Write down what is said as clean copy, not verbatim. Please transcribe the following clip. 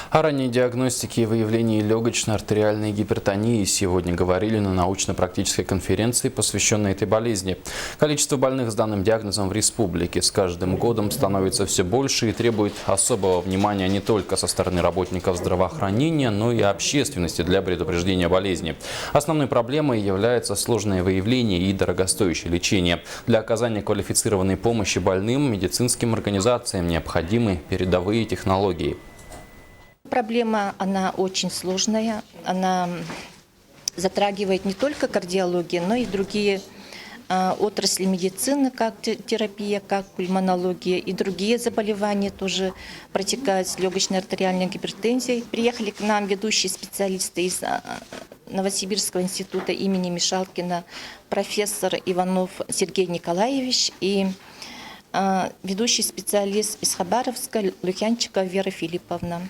О ранней диагностике и выявлении легочно-артериальной гипертонии сегодня говорили на научно-практической конференции, посвященной этой болезни. Количество больных с данным диагнозом в республике с каждым годом становится все больше и требует особого внимания не только со стороны работников здравоохранения, но и общественности для предупреждения болезни. Основной проблемой является сложное выявление и дорогостоящее лечение. Для оказания квалифицированной помощи больным медицинским организациям необходимы передовые технологии. Проблема, она очень сложная, она затрагивает не только кардиологию, но и другие отрасли медицины, как терапия, как пульмонология и другие заболевания тоже протекают с легочной артериальной гипертензией. Приехали к нам ведущие специалисты из Новосибирского института имени Мишалкина, профессор Иванов Сергей Николаевич и ведущий специалист из Хабаровска Лукьянчикова Вера Филипповна.